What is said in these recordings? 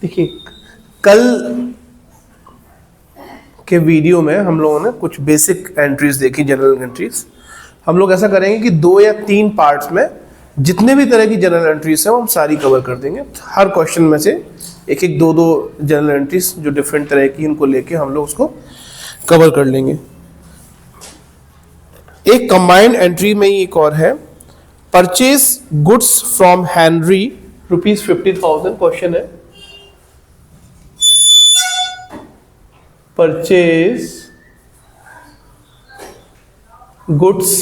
देखिए, कल के वीडियो में हम लोगों ने कुछ बेसिक एंट्रीज देखी, जनरल एंट्रीज। हम लोग ऐसा करेंगे कि 2 या 3 पार्ट्स में जितने भी तरह की जनरल एंट्रीज हैं वो हम सारी कवर कर देंगे। हर क्वेश्चन में से एक एक 2-2 जनरल एंट्रीज जो डिफरेंट तरह की, इनको लेके हम लोग उसको कवर कर लेंगे। एक कंबाइंड एंट्री में ही एक और है, purchase goods from Henry ₹50,000। Question है purchase goods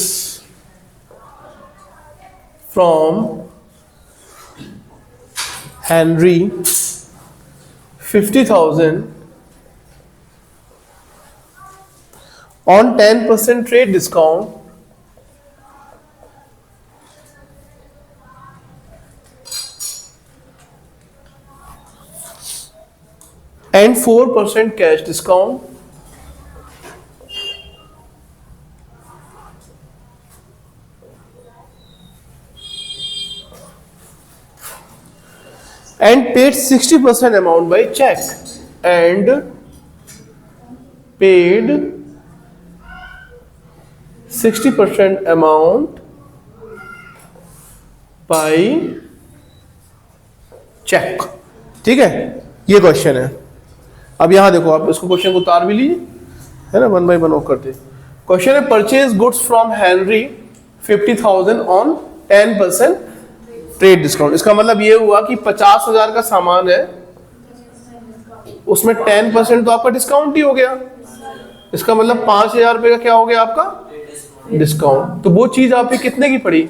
from Henry 50,000 on 10% trade discount and 4% cash discount and paid 60% amount by check and paid 60% amount by cheque. ठीक है, ये क्वेश्चन है। अब यहां देखो, आप इसको क्वेश्चन को उतार भी लीजिए, है ना, 1 by 1 करते। क्वेश्चन है purchase goods from Henry 50,000 on 10% trade discount. इसका मतलब ये हुआ कि 50,000 का सामान है, उसमें 10% तो आपका डिस्काउंट ही हो गया। इसका मतलब 5,000 रुपए का क्या हो गया आपका डिस्काउंट। तो वो चीज आपकी कितने की पड़ी,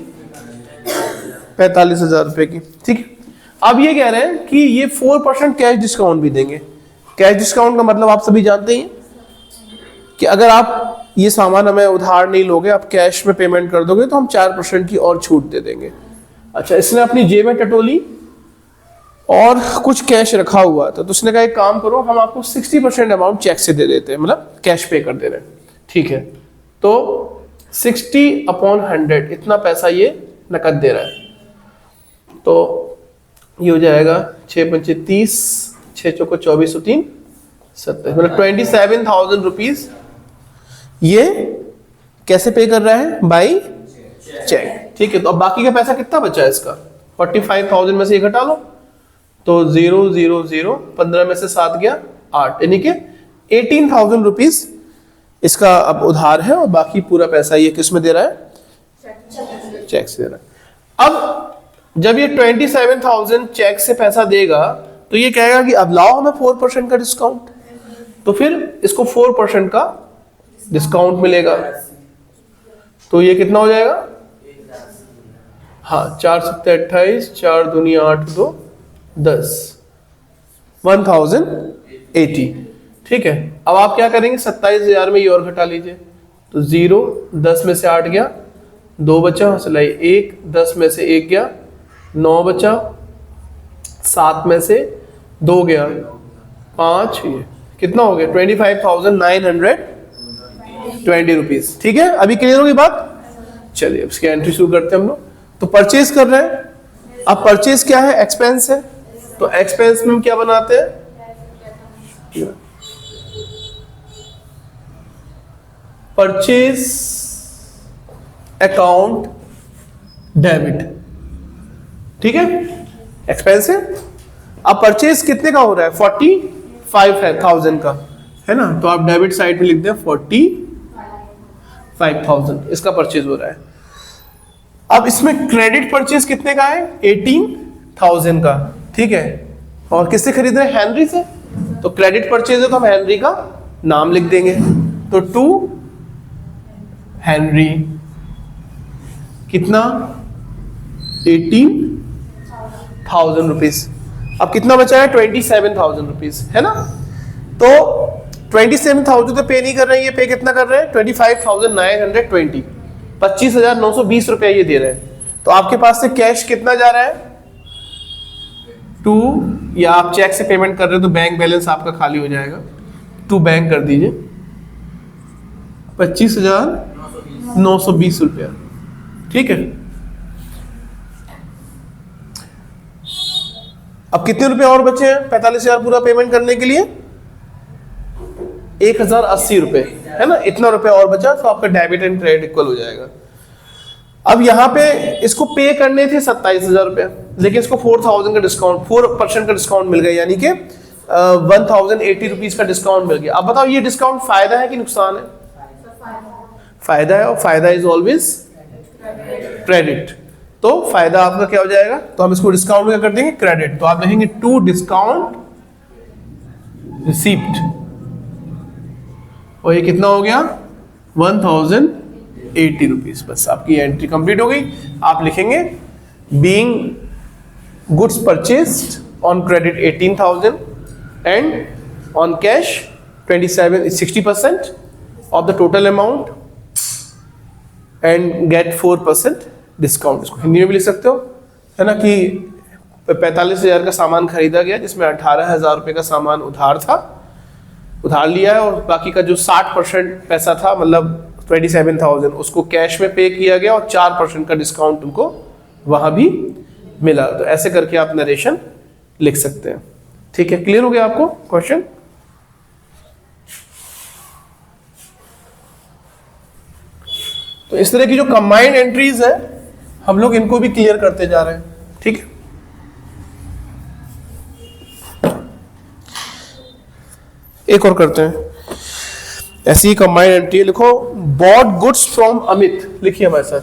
45,000 रुपए की। ठीक है, अब ये कह रहे हैं कि ये 4% कैश डिस्काउंट भी देंगे। कैश डिस्काउंट का मतलब आप सभी जानते हैं कि अगर आप ये सामान हमें उधार नहीं लोगे, आप कैश में पेमेंट कर दोगे, तो हम 4% की और छूट दे देंगे। अच्छा, इसने अपनी जेब में टटोली और कुछ कैश रखा हुआ था, तो उसने कहा एक काम करो, हम आपको 60% अमाउंट चेक से दे देते हैं, मतलब कैश पे कर दे रहे हैं। ठीक है, तो 60/100 इतना पैसा ये नकद दे रहा है। तो ये हो जाएगा 6×5 = 30, 6×4 = 24, 3 27, मतलब 27,000 रुपीज ये कैसे पे कर रहा है, बाई चेक। ठीक है, तो अब बाकी का पैसा कितना बचा है इसका, 45,000 में से ये घटा लो, तो 0 0 0, 15 में से 7 गया 8, यानी कि 18,000 रुपीज इसका अब उधार है, और बाकी पूरा पैसा ये किस में दे रहा है, चेक से दे रहा है। अब जब ये 27,000 चेक से पैसा देगा, तो ये कहेगा कि अब लाओ हमें 4% का डिस्काउंट, तो फिर इसको 4% का डिस्काउंट मिलेगा। तो ये कितना हो जाएगा, हाँ, 4 7 28, 4 दूनी 8 2 10, 1080। ठीक है, अब आप क्या करेंगे, 27,000 में ये और घटा लीजिए, तो 0, 10 में से 8 गया, 2 बचा, सिलाई 1, 10 में से 1 गया, 9 बचा, 7 में से 2 गया, 5, ये कितना हो गया, 25,920 रुपीज। ठीक है, अभी क्लियर होगी बात। चलिए अब इसकी एंट्री शुरू करते हैं हम लोग। तो परचेज कर रहे हैं, अब परचेज क्या है, एक्सपेंस है, तो एक्सपेंस में हम क्या बनाते हैं, परचेज अकाउंट डेबिट। ठीक है, एक्सपेंस है। अब परचेज कितने का हो रहा है, 45,000 का, है ना, तो आप डेबिट साइड में लिख दें 45,000 इसका परचेज हो रहा है। अब इसमें क्रेडिट परचेज कितने का है, 18,000 का। ठीक है, और किससे खरीद रहे हैं, हेनरी से, तो क्रेडिट परचेज है तो हम हेनरी का नाम लिख देंगे, तो टू हेनरी, कितना, 18,000 रुपीज। अब कितना बचा है, 27,000 रुपीज, है ना। तो 27,000 तो पे नहीं कर रहे हैं, ये पे कितना कर रहे हैं, 25,920, 25,920 रुपया ये दे रहे हैं। तो आपके पास से कैश कितना जा रहा है, 2, या आप चेक से पेमेंट कर रहे हो तो बैंक बैलेंस आपका खाली हो जाएगा, 2 बैंक कर दीजिए, 25,920 रुपया। ठीक है, अब कितने रुपए और बचे हैं 45,000 पूरा पेमेंट करने के लिए? 1,080 रुपए, है ना? इतना रुपए और बचा, तो आपका डेबिट एंड क्रेडिट इक्वल हो जाएगा। अब यहाँ पे इसको पे करने थे 27,000 रुपए, लेकिन इसको 4,000 का डिस्काउंट, 4% का डिस्काउंट मिल गया, यानी कि 1,080 रुपीज का डिस्काउंट मिल गया। अब बताओ ये डिस्काउंट फायदा है कि नुकसान है? फायदा है, और फायदा इज ऑलवेज क्रेडिट। तो फायदा आपका क्या हो जाएगा? तो हम इसको डिस्काउंट में क्या कर देंगे? क्रेडिट। तो आप लिखेंगे टू डिस्काउंट रिसीप्ट, और ये कितना हो गया? 1,080 रुपीज। बस आपकी एंट्री कंप्लीट हो गई। आप लिखेंगे being goods purchased on credit 18,000 and on cash 60% of the total amount and get 4% discount. इसको हिंदी में भी लिख सकते हो, है ना, कि 45,000 का सामान खरीदा गया, जिसमें 18,000 रुपये का सामान उधार था, उधार लिया है, और बाकी का जो 60% पैसा था, मतलब 27,000, उसको कैश में पे किया गया, और 4% का डिस्काउंट उनको वहां भी मिला। तो ऐसे करके आप नरेशन लिख सकते हैं। ठीक है, क्लियर हो गया आपको क्वेश्चन? तो इस तरह की जो कंबाइंड एंट्रीज है, हम लोग इनको भी क्लियर करते जा रहे हैं। ठीक है, एक और करते हैं। ऐसी कंबाइंड एंट्री लिखो, बॉट गुड्स फ्रॉम अमित। लिखिए हमारे साथ,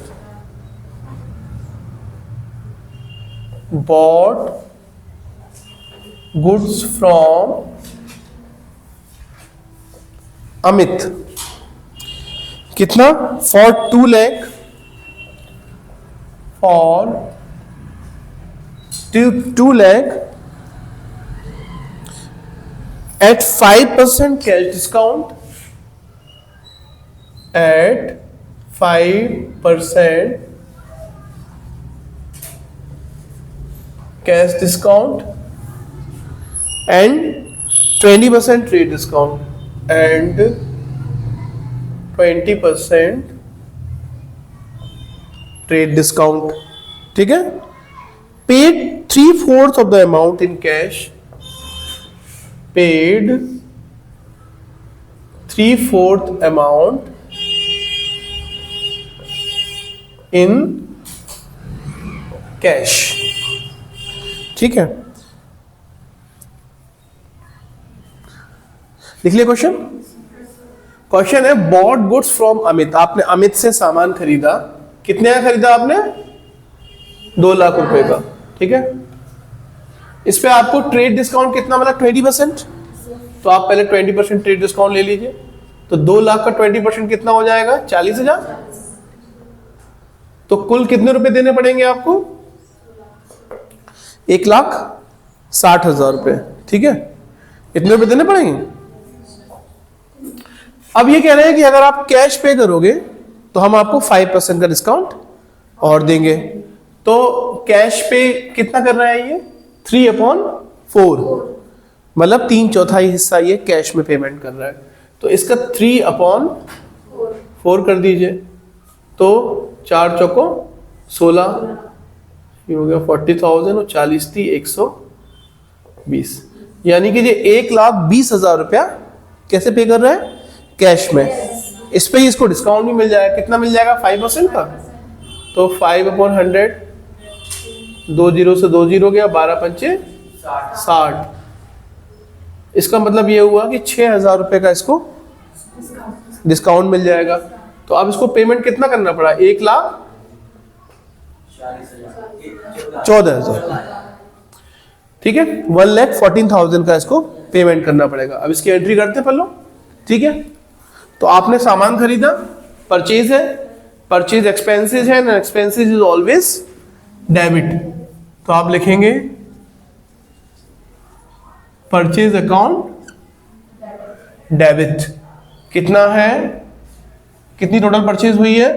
बॉट गुड्स फ्रॉम अमित। कितना? For 2 lakh, for 2 lakh at 5% cash discount, at 5% cash discount and 20% trade discount and 20% trade discount. ठीक है? Paid 3/4 of the amount in cash. Paid 3/4 amount in cash. ठीक है, लिख लिया क्वेश्चन। क्वेश्चन है बॉट गुड्स फ्रॉम अमित। आपने अमित से सामान खरीदा, कितने का खरीदा आपने? 2 लाख रुपए का। ठीक है, इस पे आपको ट्रेड डिस्काउंट कितना मिला? 20%। तो आप पहले 20% ट्रेड डिस्काउंट ले लीजिए। तो 2 लाख का 20% कितना हो जाएगा? 40,000। तो कुल कितने रुपए देने पड़ेंगे आपको? 1,60,000 रुपए। ठीक है, इतने रुपए देने पड़ेंगे। अब ये कह रहे हैं कि अगर आप कैश पे करोगे तो हम आपको 5% का डिस्काउंट और देंगे। तो कैश पे कितना कर रहा है ये? 3/4, मतलब 3/4 हिस्सा ये कैश में पेमेंट कर रहा है। तो इसका 3/4 कर दीजिए। तो 4 चौको 16, ये हो गया 40,000, और 40 थी 120, यानी कि ये 1,20,000 रुपया कैसे पे कर रहा है? कैश में। इस पे ही इसको डिस्काउंट भी मिल जाएगा। कितना मिल जाएगा? 5% का। तो 5/100, 2 0 से 2 0 गया, 12 पंचे 60। इसका मतलब ये हुआ कि 6,000 रुपए का इसको डिस्काउंट मिल जाएगा। तो अब इसको पेमेंट कितना करना पड़ा? 1,14,000। ठीक है, 1,14,000 का इसको पेमेंट करना पड़ेगा। अब इसकी एंट्री करते हैं पल्लो। ठीक है, तो आपने सामान खरीदा, परचेज है, परचेज एक्सपेंसेस है, ना एक्सपेंसेस इज ऑलवेज डेबिट। तो आप लिखेंगे परचेज अकाउंट डेबिट। कितना है? कितनी टोटल परचेज हुई है?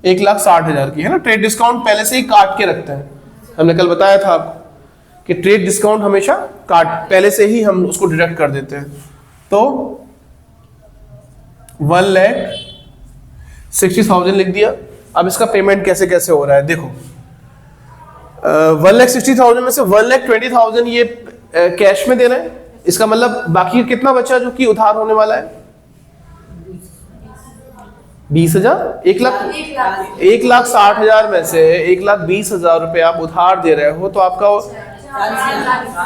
1,60,000 की, है ना। ट्रेड डिस्काउंट पहले से ही काट के रखते हैं। हमने कल बताया था आपको कि ट्रेड डिस्काउंट हमेशा पहले से ही हम उसको डिडक्ट कर देते हैं। तो 1,60,000 लिख दिया। अब इसका पेमेंट कैसे कैसे हो रहा है देखो। 1,60,000 में से 1,20,000 ये कैश में दे रहे हैं, इसका मतलब बाकी कितना बचा जो कि उधार होने वाला है? 20,000। 1,60,000 में से 1,20,000 रुपए आप उधार दे रहे हो, तो आपका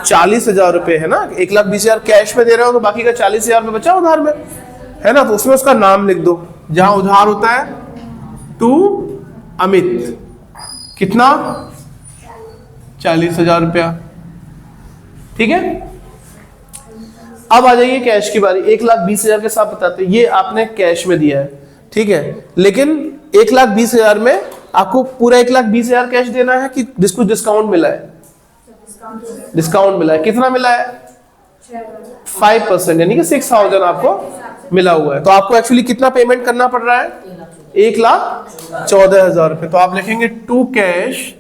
40,000 रुपए है ना। 1,20,000 कैश में दे रहे हो, तो बाकी का 40,000 रुपए बचा उधार में, है ना। तो उसमें उसका नाम लिख दो, जहां उधार होता है टू अमित, कितना? 40,000 रुपया, ठीक है। अब आ जाइए कैश की बारी। 1,20,000 के साथ बताते, ये आपने कैश में दिया है, ठीक है, लेकिन 1,20,000 में आपको पूरा 1,20,000 कैश देना है कि जिसको डिस्काउंट मिला है? डिस्काउंट मिला है, कितना मिला है? 5%, यानी कि 6,000 आपको मिला हुआ है। तो आपको एक्चुअली कितना पेमेंट करना पड़ रहा है? 1,14,000 रुपए। तो आप लिखेंगे टू कैश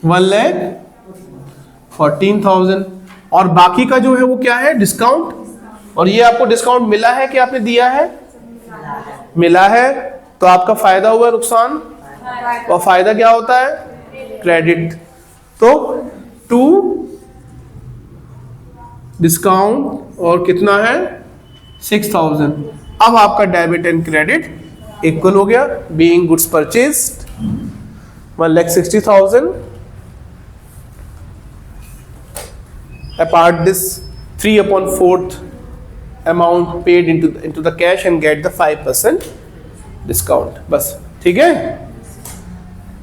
1,14,000, और बाकी का जो है वो क्या है? डिस्काउंट। और ये आपको डिस्काउंट मिला है कि आपने दिया है? मिला है। तो आपका फायदा हुआ, नुकसान? और फायदा क्या होता है? क्रेडिट। तो टू डिस्काउंट और कितना है? 6,000। अब आपका डेबिट एंड क्रेडिट इक्वल हो गया। Being goods purchased 1,60,000 apart this 3/4 amount paid into the cash and get the 5% discount। बस, ठीक है।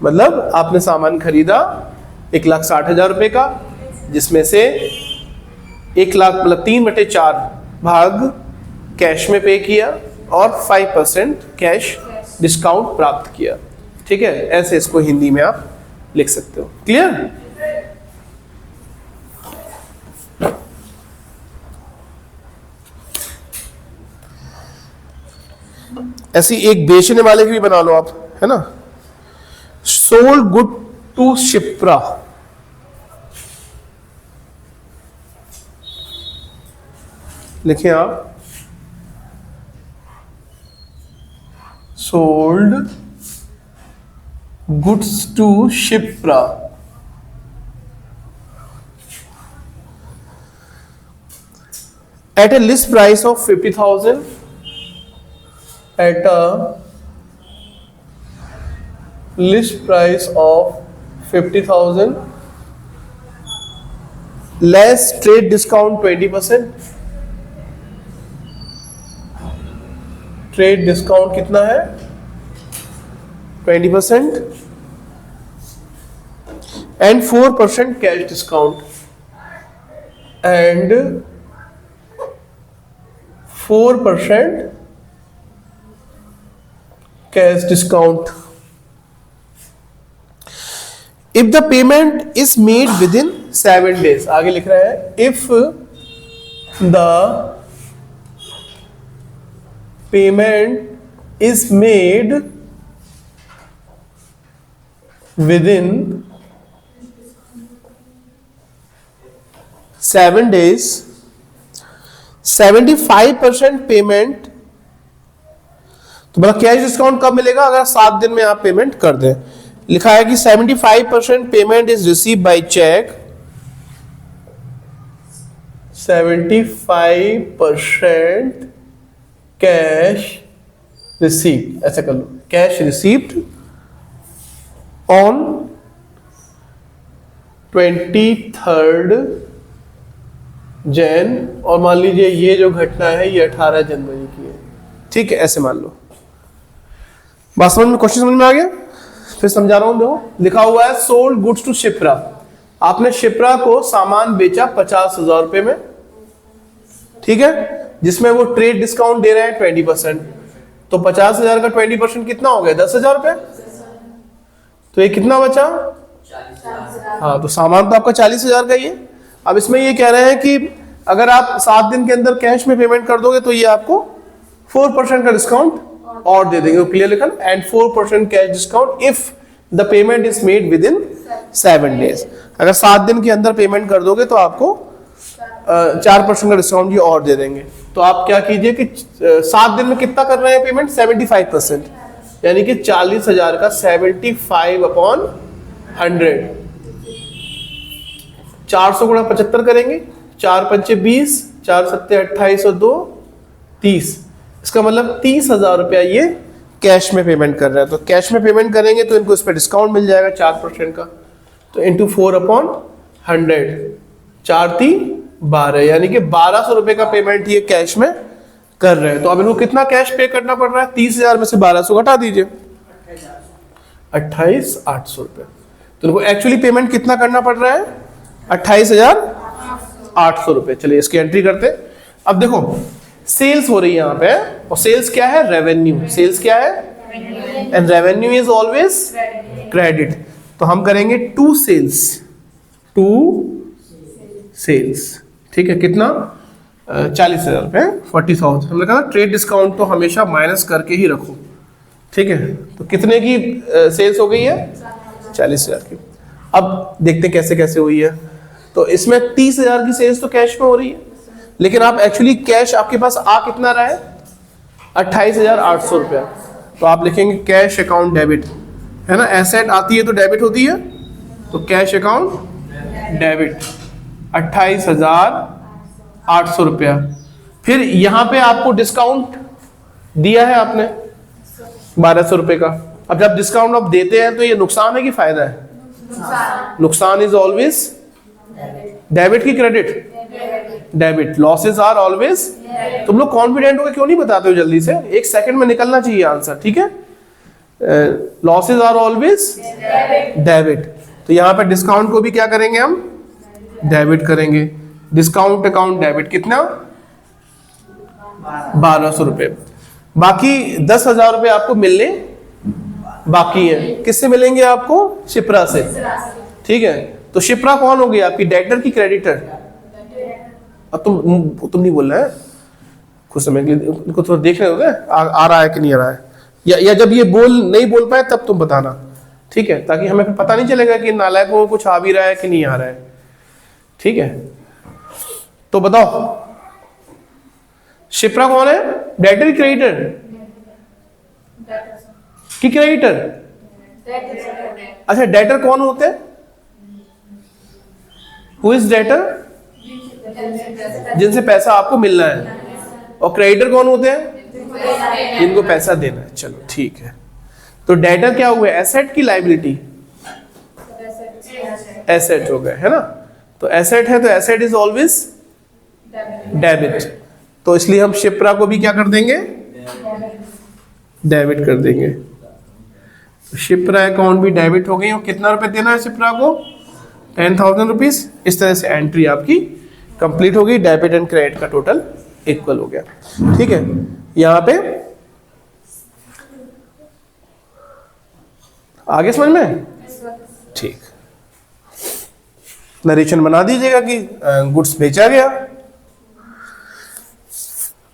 मतलब आपने सामान खरीदा 1,60,000 रुपए का, जिसमें से 1,00,000 मतलब 3/4 भाग कैश में पे किया और 5% कैश डिस्काउंट प्राप्त किया, ठीक है। ऐसे इसको हिंदी में आप लिख सकते हो। क्लियर? ऐसी एक बेचने वाले की भी बना लो आप, है ना। सोल्ड गुड टू शिप्रा, लिखें आप, sold goods to Shipra at a list price of 50,000, at a list price of 50,000 less trade discount 20%। Trade discount कितना है? 20% and 4% cash discount and 4% cash discount if the payment is made within 7 days। आगे लिख रहा है if the payment is made within 7 days 75% payment. तो मतलब cash discount कब मिलेगा? अगर 7 दिन में आप पेमेंट कर दें। लिखा है कि 75% payment is receive by cheque, 75% cash receive, ऐसा कर लो, cash received on 23rd Jan, और मान लीजिए ये जो घटना है ये 18 जनवरी की है, ठीक है, ऐसे मान लो। बात समझ में, क्वेश्चन समझ में आ गया? फिर समझा रहा हूं। देखो लिखा हुआ है सोल्ड गुड्स टू शिप्रा, आपने शिप्रा को सामान बेचा 50,000 रुपए में, ठीक है, जिसमें वो ट्रेड डिस्काउंट दे रहे हैं 20%। तो 50,000 का 20% कितना हो गया? 10,000 रुपए। तो ये कितना बचा? हाँ, तो सामान तो आपका 40,000 का ही है। अब इसमें ये कह रहे हैं कि अगर आप 7 दिन के अंदर कैश में पेमेंट कर दोगे तो ये आपको 4% का डिस्काउंट और दे देंगे। क्लियर लिखा ना, and 4% cash discount if the payment is made with in 7 days. अगर 7 दिन के अंदर पेमेंट कर दोगे तो आपको 4% का डिस्काउंट ये और दे देंगे। तो आप क्या कीजिए कि 7 दिन में कितना कर रहे हैं पेमेंट? 75%, यानी कि 40,000 का 75/100, 400 गुणा 75 करेंगे, 4 पंचे 20, 4 सत्ते 28 और 2 30। इसका मतलब 30,000 रुपया ये कैश में पेमेंट कर रहे हैं। तो कैश में पेमेंट करेंगे तो इनको इस पर डिस्काउंट मिल जाएगा 4% का। तो इंटू 4/100, 4 3 12, यानी कि 1200 रुपए का पेमेंट ये कैश में कर रहे हैं। तो अब इनको कितना कैश पे करना पड़ रहा है? 30,000 में से 1200 घटा दीजिए, 28,800 रुपये। तो इनको एक्चुअली पेमेंट कितना करना पड़ रहा है? 28,800 रुपये। चलिए इसकी एंट्री करते हैं। अब देखो सेल्स हो रही है यहाँ पे, और सेल्स क्या है? रेवेन्यू। सेल्स क्या है? And revenue is always credit. तो हम करेंगे टू सेल्स, ठीक है। कितना? 40,000 रुपये, 40,000। हमने कहा ट्रेड डिस्काउंट तो हमेशा माइनस करके ही रखो, ठीक है। तो कितने की सेल्स हो गई है? 40,000 की। अब देखते कैसे कैसे हुई है। तो इसमें 30,000 की सेल्स तो कैश में हो रही है, लेकिन आप एक्चुअली कैश आपके पास आ कितना रहा है? 28,800 रुपया। तो आप लिखेंगे कैश अकाउंट डेबिट, है ना। एसेट आती है तो डेबिट होती है, तो कैश अकाउंट डेबिट 28,800 रुपया। फिर यहां पे आपको डिस्काउंट दिया है आपने 1200 रुपए का। अब जब डिस्काउंट आप देते हैं तो ये नुकसान है कि फायदा है? नुकसान इज ऑलवेज डेबिट की credit? Debit. Losses are always. तुम लोग कॉन्फिडेंट हो क्यों नहीं बताते हो जल्दी से? 1 सेकंड में निकलना चाहिए आंसर, ठीक है। Losses are always debit. तो यहां पर डिस्काउंट को भी क्या करेंगे हम? डेबिट करेंगे। डिस्काउंट अकाउंट डेबिट कितना? 1200 रुपए। बाकी 10,000 रुपए आपको मिलने बाकी है। किससे मिलेंगे आपको? शिप्रा से, ठीक है। तो शिप्रा कौन होगी आपकी? डेटर की क्रेडिटर? अब तुम नहीं बोल रहे हैं कुछ समय के लिए, उनको थोड़ा देख रहे होगे आ रहा है कि नहीं आ रहा है, या जब ये नहीं बोल पाए तब तुम बताना, ठीक है, ताकि हमें फिर पता नहीं चलेगा कि नालायक को कुछ आ भी रहा है कि नहीं आ रहा है, ठीक है। तो बताओ शिप्रा कौन है? डेटर की क्रेडिटर की क्रेडिटर? अच्छा, डेटर कौन होते हैं? Who is debtor? जिनसे पैसा आपको मिलना है। और क्रेडिटर कौन होते हैं? जिनको पैसा देना है। चलो ठीक है। तो डेटर क्या हुआ? एसेट की लायबिलिटी? एसेट हो गए, है ना। तो एसेट है तो एसेट इज ऑलवेज डेबिट। तो इसलिए हम शिप्रा को भी क्या कर देंगे? डेबिट कर देंगे। तो शिप्रा अकाउंट भी डेबिट हो गई। और कितना रुपए देना है शिप्रा को? 10,000 रुपीज। इस तरह से एंट्री आपकी कंप्लीट हो गई। डेबिट एंड क्रेडिट का टोटल इक्वल हो गया, ठीक है। यहां पे आगे समझ में? ठीक। नरेशन बना दीजिएगा कि गुड्स बेचा गया।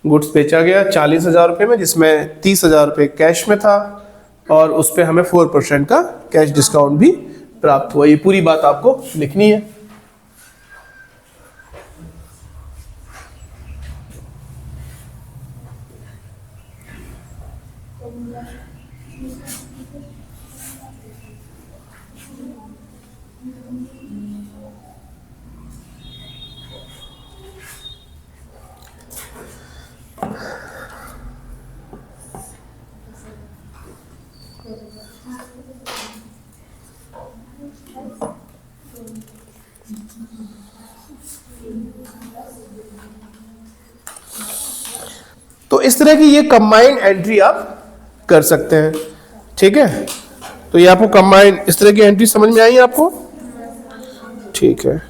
गुड्स बेचा गया 40,000 रुपए में, जिसमें 30,000 रुपए कैश में था, और उस पर हमें 4% का कैश डिस्काउंट भी प्राप्त हुआ। ये पूरी बात आपको लिखनी है। तो इस तरह की ये कंबाइंड एंट्री आप कर सकते हैं, ठीक है। तो ये आपको कंबाइंड इस तरह की एंट्री समझ में आई आपको? ठीक है।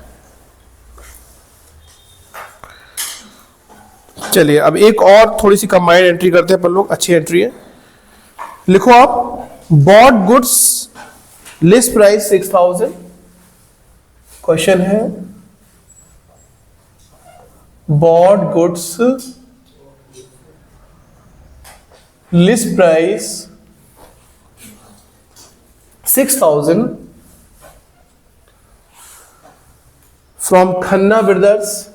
चलिए अब एक और थोड़ी सी कंबाइंड एंट्री करते हैं अपन लोग। अच्छी एंट्री है। लिखो आप bought goods list price 6,000। Question है bought goods list price 6,000 from Khanna brothers,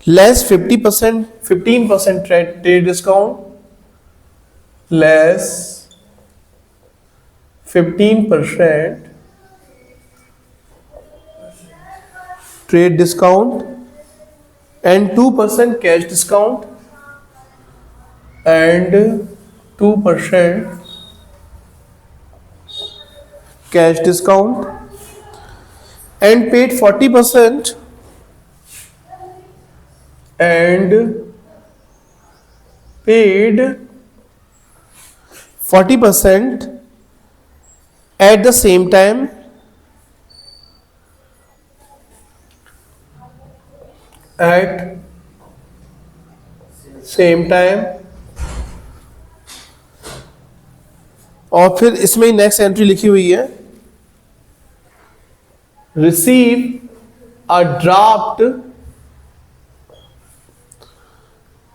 less 15% trade discount less 15% trade discount and 2% cash discount and 2% cash discount and paid 40% and paid 40% at the same time और फिर इसमें next entry लिखी हुई है, receive a draft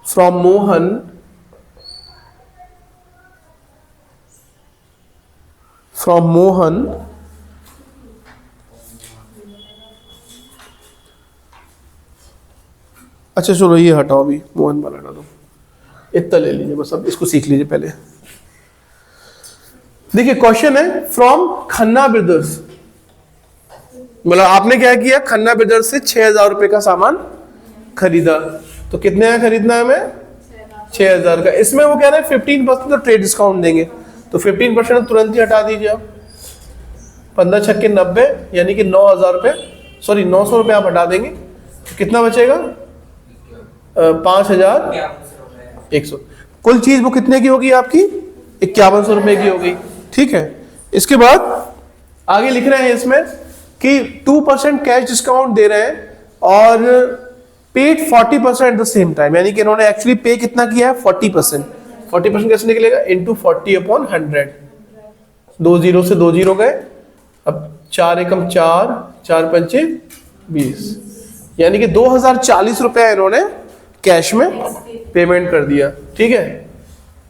from Mohan अच्छा चलो ये हटाओ, अभी मोहन वाला हटा दो, इतना ले लीजिए बस, अब इसको सीख लीजिए पहले। देखिए क्वेश्चन है फ्रॉम खन्ना ब्रदर्स, मतलब आपने क्या किया, खन्ना ब्रदर्स से 6,000 रुपए का सामान खरीदा, तो कितने का खरीदना है हमें, 6,000 का। इसमें वो कह रहे हैं 15% तो ट्रेड डिस्काउंट देंगे, तो 15% तुरंत ही हटा दीजिए आप, 15 छक्के 90, यानी कि 9,000 रुपये, सॉरी 900 रुपये आप हटा देंगे, तो कितना बचेगा, 5,100। कुल चीज वो कितने की होगी आपकी, 5,100 रुपए की होगी, ठीक है। इसके बाद आगे लिख रहे हैं इसमें कि 2% कैश डिस्काउंट दे रहे हैं और paid 40% at the same time, यानी कि इन्होंने एक्चुअली पे कितना किया है, 40%। 40% कैसे निकलेगा, इंटू 40/100, 2 जीरो से 2 जीरो गए, अब 4 एकम 4, 4 पंचे 20, यानी कि 2,040 रुपया इन्होंने कैश में पेमेंट कर दिया, ठीक है।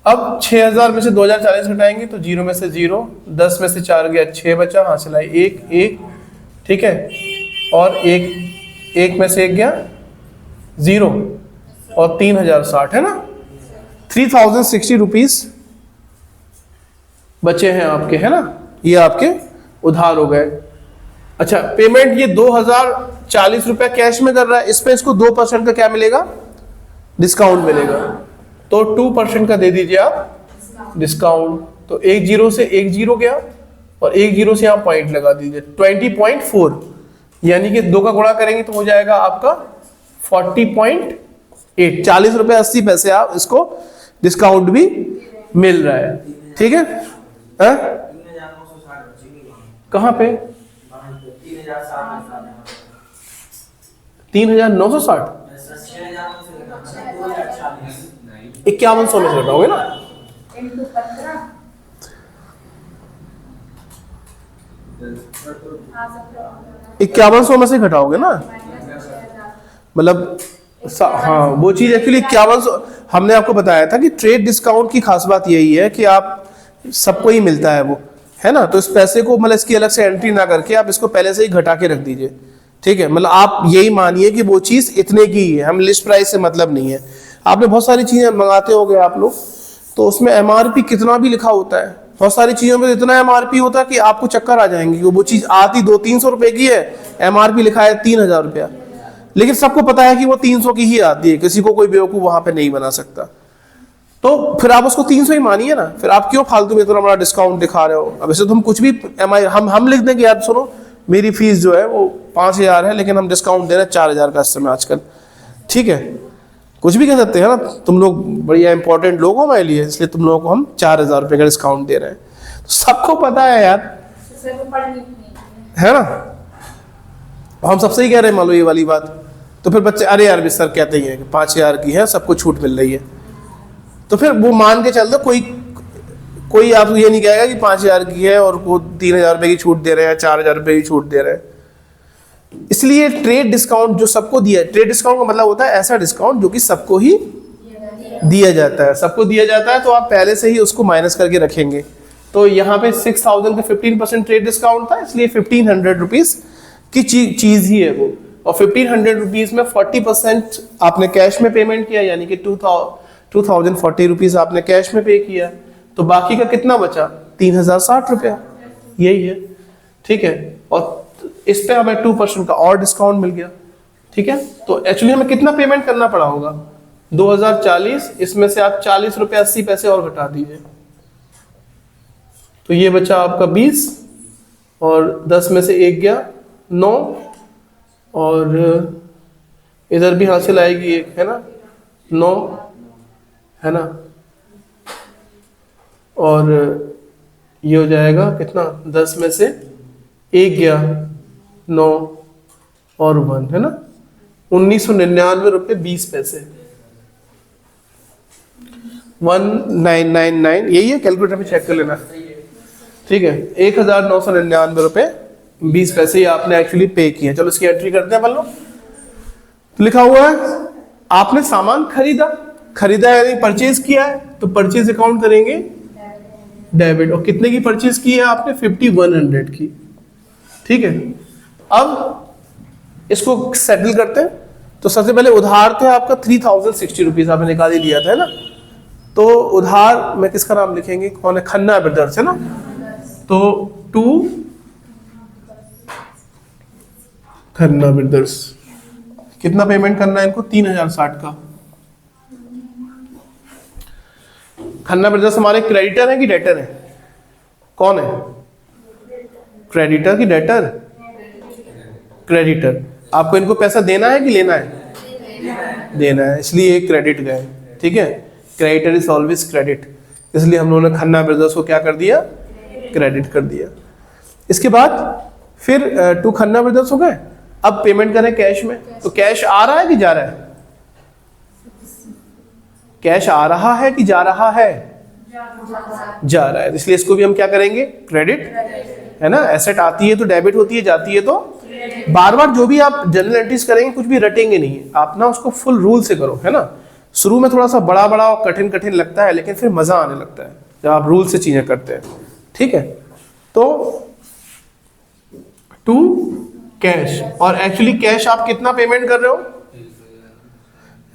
अब 6,000 में से 2,040 घटाएंगे तो 0 में से 0, 10 में से 4 गया, 6 बचा, हासिल आई 1, ठीक है, और 1 में से 1 गया 0, और 3,060 है ना, 3,060 रुपीज बचे हैं आपके, है ना, ये आपके उधार हो गए। अच्छा, पेमेंट ये 2,040 रुपया कैश में कर रहा है, इसमें इसको 2% का क्या मिलेगा, डिस्काउंट मिलेगा, तो 2% का दे दीजिए आप डिस्काउंट, तो 1 जीरो से 1 जीरो गया, और 1 जीरो से आप पॉइंट लगा दीजिए, 20.4, यानी कि 2 का गुणा करेंगे तो हो जाएगा आपका 40.8, 40 रुपये 80 पैसे आप इसको डिस्काउंट भी मिल रहा है, ठीक है। कहाँ पे 3,960, 5,100 में से घटाओगे ना, इक्यावन सौ में से घटाओगे ना, मतलब हाँ वो चीज एक्चुअली 5,100, हमने आपको बताया था कि ट्रेड डिस्काउंट की खास बात यही है कि आप सबको ही मिलता है वो, है ना, तो इस पैसे को मतलब इसकी अलग से एंट्री ना करके आप इसको पहले से ही घटा के रख दीजिए, ठीक है। मतलब आप यही मानिए कि वो चीज इतने की ही है, हम लिस्ट प्राइस से मतलब नहीं है। आपने बहुत सारी चीजें मंगाते होगे आप लोग, तो उसमें एमआरपी कितना भी लिखा होता है, बहुत सारी चीजों में इतना एमआरपी होता है कि आपको चक्कर आ जाएंगे कि वो चीज आती 200-300 रुपए की है, एमआरपी लिखा है 3,000 रुपया, लेकिन सबको पता है कि वो 300 की ही आती है, किसी को कोई बेवकूफ वहां पे नहीं बना सकता, तो फिर आप उसको 300 ही मानिए ना, फिर आप क्यों फालतू में इतना बड़ा डिस्काउंट दिखा रहे हो। अब वैसे तो हम कुछ भी हम लिख देंगे, यार सुनो मेरी फीस जो है वो 5,000 है, लेकिन हम डिस्काउंट दे रहे हैं 4,000 का इस समय आजकल, ठीक है, कुछ भी कह सकते हैं ना, तुम लोग बढ़िया इंपॉर्टेंट लोग हो हमारे लिए, इसलिए तुम लोगों को हम 4,000 रुपये का डिस्काउंट दे रहे हैं, तो सबको पता है यार, है ना, हम सबसे ही कह रहे हैं मान लो ये वाली बात, तो फिर बच्चे अरे यार सर कहते ही हैं कि 5,000 की है, सबको छूट मिल रही है, तो फिर वो मान के चल दो, कोई आपको ये नहीं कहेगा कि 5,000 की है और वो 3,000 रुपये की छूट दे रहे हैं, 4,000 रुपये की छूट दे रहे हैं। इसलिए ट्रेड डिस्काउंट जो सबको दिया है, ट्रेड डिस्काउंट का मतलब होता है ऐसा डिस्काउंट जो कि सबको ही दिया जाता है, सबको दिया जाता है, तो आप पहले से ही उसको माइनस करके रखेंगे। तो यहाँ पे 6,000 का 15% ट्रेड डिस्काउंट था, इसलिए 1,500 रुपीज की चीज ही है वो, और 1,500 रुपीज में 40% आपने कैश में पेमेंट किया, यानी कि 2,040 रुपीज आपने कैश में पे किया, तो बाकी का कितना बचा, 3060 रुपया, यही है। ठीक है, और इस पे हमें 2% का और डिस्काउंट मिल गया। ठीक है, तो एक्चुअली हमें कितना पेमेंट करना पड़ा होगा, 2040, इसमें से आप 40 रुपये 80 पैसे और घटा दीजिए, तो ये बचा आपका 20, और 10 में से 1 गया 9, और इधर भी हासिल आएगी 1, है ना, 9 है ना, और ये हो जाएगा कितना, 10 में से 1 गया 9 और 1, है ना, 1999 रुपये 20 पैसे, 1999, यही है, कैलकुलेटर में चेक कर लेना। ठीक है, 1999 रुपये 20 पैसे ये आपने एक्चुअली पे किए। चलो इसकी एंट्री करते हैं अपन लोग। तो लिखा हुआ है आपने सामान खरीदा यानी परचेज किया है, तो परचेज अकाउंट करेंगे डेबिट, और कितने की परचेज की है आपने, 5100 की। ठीक है, अब इसको सेटल करते हैं। तो सबसे पहले उधार थे आपका 3060 रुपीज, आपने निकाल ही लिया था, है ना। तो उधार में किसका नाम लिखेंगे, कौन है, खन्ना ब्रदर्स, है ना। तो टू खन्ना ब्रदर्स, कितना पेमेंट करना है इनको, 3060 का। खन्ना ब्रदर्स हमारे क्रेडिटर है कि डेटर है, कौन है, क्रेडिटर की डेटर, क्रेडिटर। आपको इनको पैसा देना है कि लेना है, देना है, इसलिए क्रेडिट गए। ठीक है, क्रेडिटर इज ऑलवेज क्रेडिट, इसलिए हम लोगों ने खन्ना ब्रदर्स को क्या कर दिया, क्रेडिट कर दिया। इसके बाद फिर टू खन्ना ब्रदर्स हो गए। अब पेमेंट करें कैश में, तो कैश आ रहा है कि जा रहा है, कैश आ रहा है कि जा रहा है, जा रहा है, इसलिए इसको भी हम क्या करेंगे, क्रेडिट, है ना। एसेट आती है तो डेबिट होती है, जाती है तो, बार बार जो भी आप जनरल एंट्रीज करेंगे कुछ भी रटेंगे नहीं, आप ना उसको फुल रूल से करो, है ना। शुरू में थोड़ा सा बड़ा बड़ा और कठिन कठिन लगता है, लेकिन फिर मजा आने लगता है जब आप रूल से चीजें करते हैं। ठीक है, तो टू कैश, और एक्चुअली कैश आप कितना पेमेंट कर रहे हो,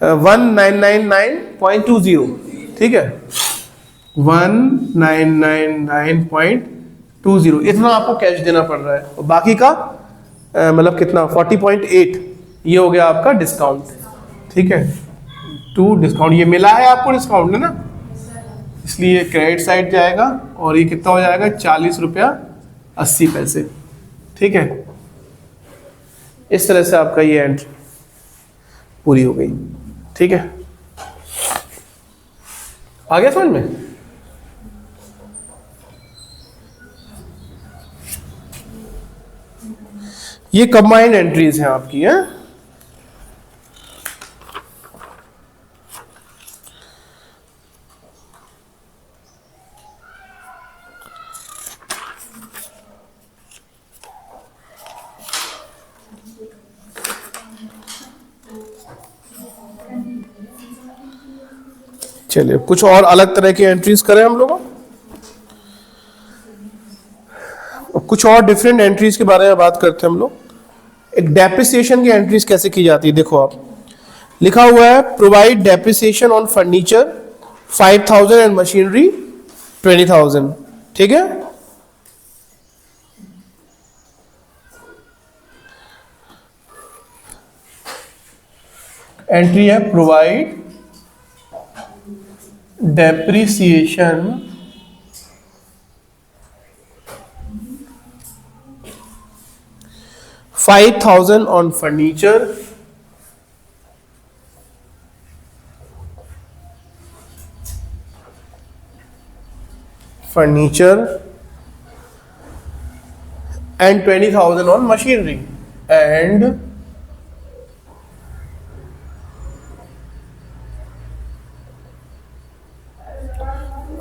1999.20, ठीक है, 1999.20 इतना आपको कैश देना पड़ रहा है, और बाकी का मतलब कितना 40.8 ये हो गया आपका डिस्काउंट। ठीक है, टू डिस्काउंट, ये मिला है आपको डिस्काउंट, है ना, इसलिए क्रेडिट साइड जाएगा, और ये कितना हो जाएगा, 40 रुपया 80 पैसे। ठीक है, इस तरह से आपका ये एंट्री पूरी हो गई। ठीक है, आ गया समझ में। ये कंबाइंड एंट्रीज हैं आपकी, है। चलिए कुछ और अलग तरह की एंट्रीज करें हम लोग, कुछ और डिफरेंट एंट्रीज के बारे में बात करते हैं हम लोग। एक डेप्रिसिएशन की एंट्रीज कैसे की जाती है, देखो आप, लिखा हुआ है provide depreciation on furniture 5000 and machinery 20,000। ठीक है, एंट्री है provide depreciation $5,000 on furniture, and 20,000 on machinery, and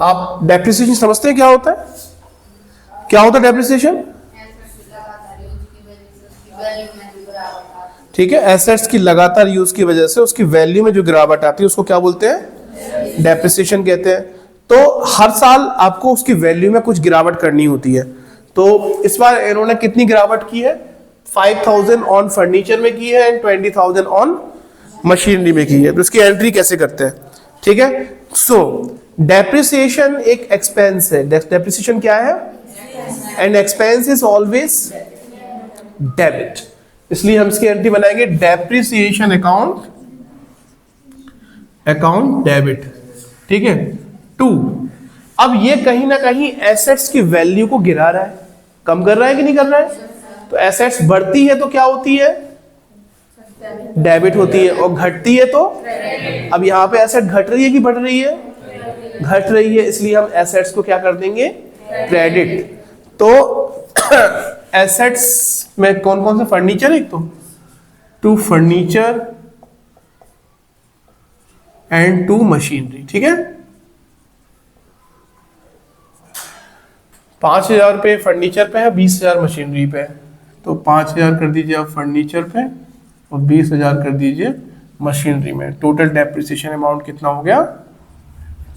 आप डेप्रिसिएशन समझते हैं क्या होता है, क्या होता है डेप्रिसिएशन? ठीक है, एसेट्स की लगातार यूज की वजह से उसकी वैल्यू में जो गिरावट आती है उसको क्या बोलते हैं, डेप्रिसिएशन कहते हैं। तो हर साल आपको उसकी वैल्यू में कुछ गिरावट करनी होती है। तो इस बार इन्होंने कितनी गिरावट की है, 5,000 ऑन फर्नीचर में की है एंड 20,000 ऑन मशीनरी में की है। तो इसकी एंट्री कैसे करते हैं, ठीक है। सो डेप्रिसिएशन एक एक्सपेंस है। डेप्रिसिएशन क्या है? And expense is always debit, इसलिए हम इसकी एंट्री बनाएंगे डेप्रिसिएशन अकाउंट डेबिट। ठीक है। 2, अब ये कहीं ना कहीं एसेट्स की वैल्यू को गिरा रहा है, कम कर रहा है कि नहीं कर रहा है? तो एसेट्स बढ़ती है तो क्या होती है? डेबिट होती है, और घटती है तो? अब यहाँ पे एसेट घट रही है कि बढ़ रही है? घट रही है, इसलिए हम एसेट्स को क्या कर देंगे? क्रेडिट। तो एसेट्स में कौन कौन से? फर्नीचर एक तो, 2 फर्नीचर एंड 2 मशीनरी। ठीक है। 5,000 रुपये फर्नीचर पे है, 20,000 मशीनरी पे है, तो 5,000 कर दीजिए आप फर्नीचर पे और 20,000 कर दीजिए मशीनरी में। टोटल डेप्रिसिएशन अमाउंट कितना हो गया?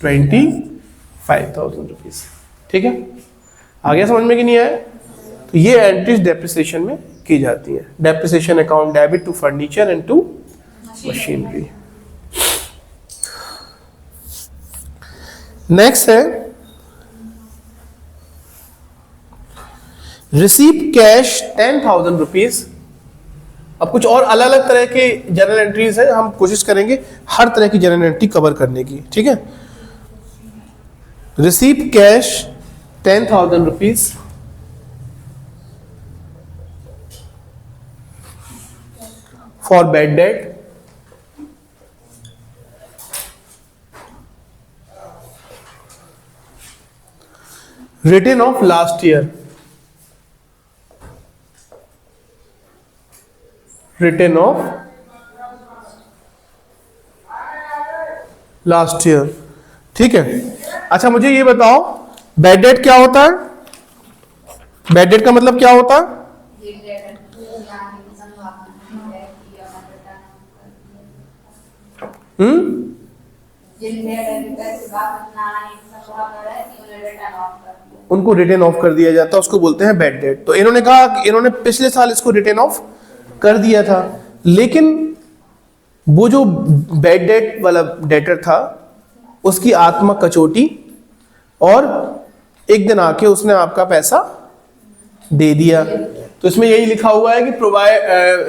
25,000 रुपीज। ठीक है। आ गया समझ में कि नहीं आया? तो ये एंट्रीज डेप्रिसिएशन में की जाती है। Depreciation account debit to furniture and to machinery. Next है रिसीव कैश 10,000 रुपीज। अब कुछ और अलग अलग तरह के जनरल एंट्रीज हैं, हम कोशिश करेंगे हर तरह की जनरल एंट्री कवर करने की। ठीक है। Receive cash 10,000 rupees for bad debt, return of last year, return of last year. ठीक है। अच्छा मुझे ये बताओ बैड डेट क्या होता है? बैड डेट का मतलब क्या होता है? उनको रिटर्न ऑफ कर दिया जाता है, उसको बोलते हैं बैड डेट। तो इन्होंने कहा कि इन्होंने पिछले साल इसको रिटर्न ऑफ कर दिया था, लेकिन वो जो बैड डेट वाला डेटर था उसकी आत्मा कचोटी और एक दिन आके उसने आपका पैसा दे दिया। तो इसमें यही लिखा हुआ है कि provide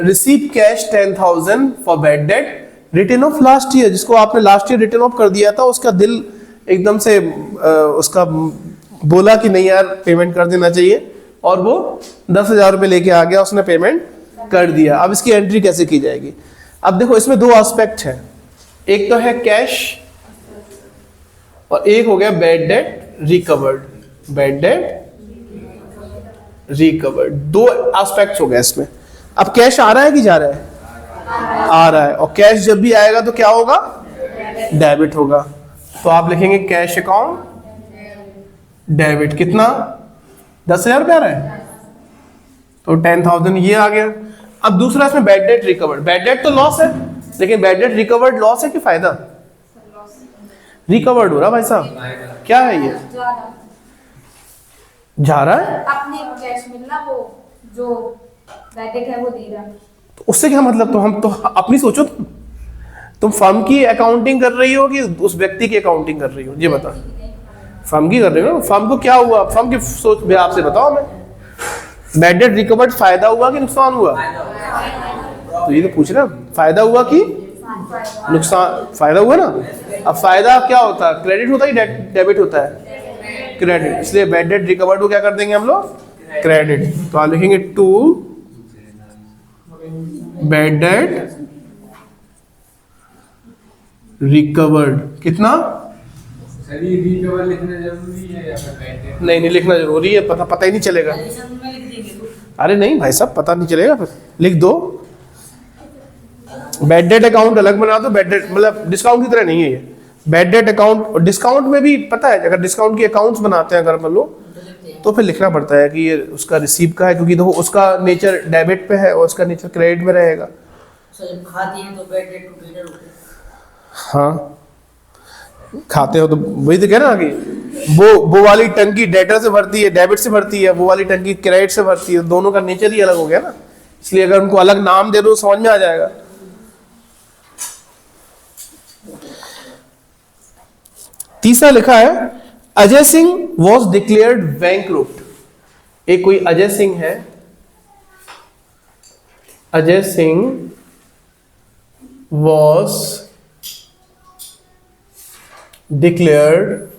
receive cash 10,000 for bad debt return of last year. जिसको आपने लास्ट ईयर रिटर्न ऑफ कर दिया था उसका दिल एकदम से उसका बोला कि नहीं यार पेमेंट कर देना चाहिए, और वो 10,000 रुपये लेके आ गया, उसने पेमेंट कर दिया। अब इसकी एंट्री कैसे की जाएगी? अब देखो इसमें 2 एस्पेक्ट हैं, एक तो है कैश और एक हो गया bad debt recovered. Bad debt recovered, 2 aspects हो गए इसमें। अब कैश आ रहा है कि जा रहा है? आ रहा है, और कैश जब भी आएगा तो क्या होगा? डेबिट होगा। तो आप लिखेंगे कैश अकाउंट डेबिट। कितना? 10,000 रुपये आ रहा है, तो 10,000 ये आ गया। अब दूसरा इसमें bad debt recovered. Bad debt तो लॉस है, लेकिन बैड डेट रिकवर्ड लॉस है कि फायदा? रिकवर्ड हो रहा भाई साहब। क्या है ये? जा रहा है, अपने कैश मिलना, वो जो बैड डेट है वो दे रहा। तो उससे क्या मतलब? तो हम तो अपनी सोचो, तुम फर्म की अकाउंटिंग कर रही हो कि उस व्यक्ति की अकाउंटिंग कर रही हो? ये बता। फर्म की कर रही हो ना। फर्म को क्या हुआ? फर्म की सोच आपसे बताओ। मैं बैड डेट रिकवर्ड फायदा हुआ कि नुकसान हुआ? तो ये तो पूछ रहा, फायदा हुआ कि नुकसान? फायदा हुआ ना। अब फायदा क्या होता है? क्रेडिट होता है, डेबिट होता है? क्रेडिट। इसलिए बैड डेट रिकवर्ड को क्या कर देंगे हम लोग? क्रेडिट। तो आप लिखेंगे टू बैड डेट रिकवर्ड। कितना? रिकवर लिखना जरूरी है या फिर बैड डेट? नहीं लिखना जरूरी है, पता ही नहीं चलेगा। अरे नहीं भाई साहब, पता नहीं चलेगा, फिर लिख दो। बैड डेट अकाउंट अलग बना दो। बैड डेट मतलब डिस्काउंट की तरह नहीं है ये। बैड डेट अकाउंट, और डिस्काउंट में भी पता है, अगर डिस्काउंट के अकाउंट्स बनाते हैं अगर मान लो, तो फिर लिखना पड़ता है कि ये उसका रिसीव का है, क्योंकि देखो उसका नेचर डेबिट पे है और उसका नेचर क्रेडिट में रहेगा। हाँ खाते हो तो वही तो कह रहा ना कि वो वाली टंकी डेटर से भरती है, डेबिट से भरती है, वो वाली टंकी क्रेडिट से भरती है। दोनों का नेचर ही अलग हो गया ना, इसलिए अगर उनको अलग नाम दे दो समझ में आ जाएगा। तीसरा लिखा है अजय सिंह वॉज डिक्लेयर्ड बैंकरुप्ट। एक कोई अजय सिंह है, अजय सिंह वॉज डिक्लेयर्ड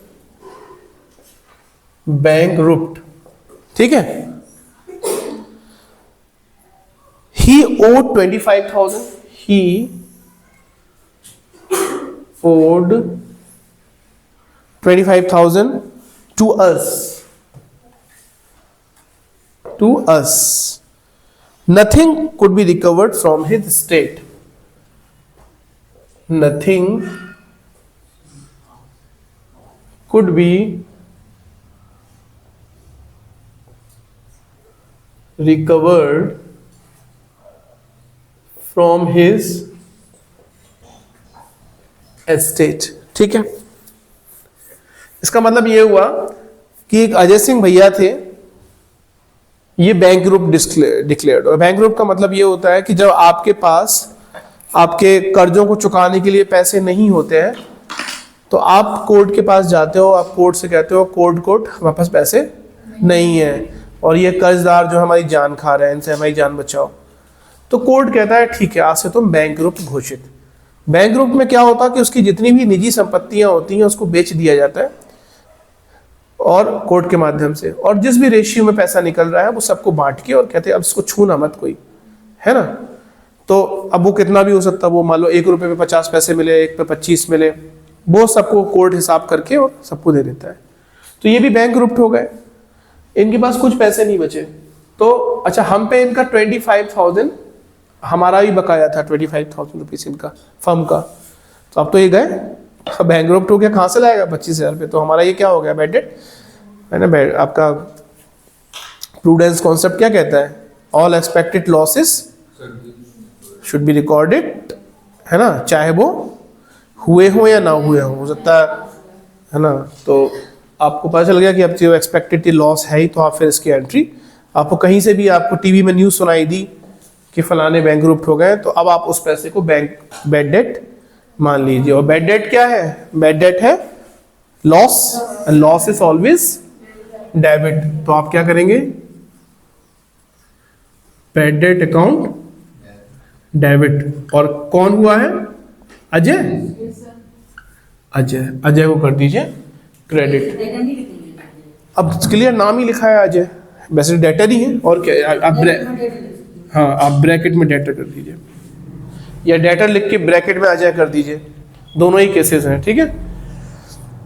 बैंकरुप्ट, ठीक है। he owed 25,000, he owed 25,000 to us. Nothing could be recovered from his estate. Nothing could be recovered from his estate, ठीक है। इसका मतलब ये हुआ कि एक अजय सिंह भैया थे, ये बैंकरुप्ट डिक्लेयर्ड। और बैंकरुप्ट का मतलब ये होता है कि जब आपके पास आपके कर्जों को चुकाने के लिए पैसे नहीं होते हैं तो आप कोर्ट के पास जाते हो, आप कोर्ट से कहते हो कोर्ट हमारे पास पैसे नहीं है और ये कर्जदार जो हमारी जान खा रहे हैं, इनसे हमारी जान बचाओ। तो कोर्ट कहता है ठीक है, आज से तुम बैंकरुप्ट घोषित। बैंकरुप्ट में क्या होता है कि उसकी जितनी भी निजी संपत्तियां होती हैं उसको बेच दिया जाता है और कोर्ट के माध्यम से, और जिस भी रेशियो में पैसा निकल रहा है वो सबको बांट के और कहते हैं अब इसको छूना मत कोई, है ना। तो अब वो कितना भी हो सकता है, वो मान लो 1 रुपये पे 50 पैसे मिले, 1 पे 25 मिले, वो सबको कोर्ट हिसाब करके और सबको दे देता है। तो ये भी बैंकरुप्ट हो गए, इनके पास कुछ पैसे नहीं बचे। तो अच्छा, हम पे इनका 25,000 हमारा भी बकाया था, 25,000 रुपीज इनका फर्म का। तो अब तो ये गए, बैंकरुप्ट हो गया, कहाँ से लाएगा 25,000 रुपये। तो हमारा ये क्या हो गया, बैड डेट है ना। आपका प्रूडेंस कॉन्सेप्ट क्या कहता है, all expected losses should be recorded, है ना, चाहे वो हुए हो या ना हुए हो सकता है ना। तो आपको पता चल गया कि अब जो एक्सपेक्टेड लॉस है ही, तो आप फिर इसकी एंट्री, आपको कहीं से भी आपको टीवी में न्यूज़ सुनाई दी कि फलाने बैंकरुप्ट हो गए, तो अब आप उस पैसे को बैड डेट मान लीजिए। और बैड डेट क्या है, बैड डेट है loss, and loss is always debit. तो आप क्या करेंगे, बैड डेट अकाउंट डेबिट। और कौन हुआ है, अजय, अजय को कर दीजिए क्रेडिट। अब क्लियर नाम ही लिखा है अजय, वैसे डेटर ही है और क्या। हाँ, आप ब्रैकेट में डेटर कर दीजिए या डेटर लिख के ब्रैकेट में अजय कर दीजिए, दोनों ही केसेस हैं, ठीक है,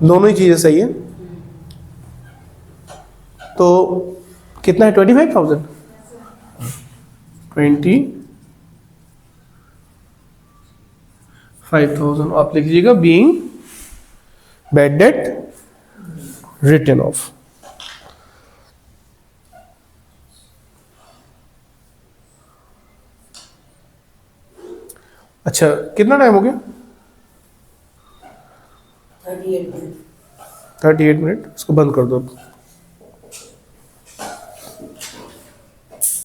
दोनों ही चीजें सही है। तो कितना है, 25,000, 25,000 आप लिख लीजिएगा being bad debt written off. अच्छा, कितना टाइम हो गया, 38 मिनट। इसको बंद कर दो।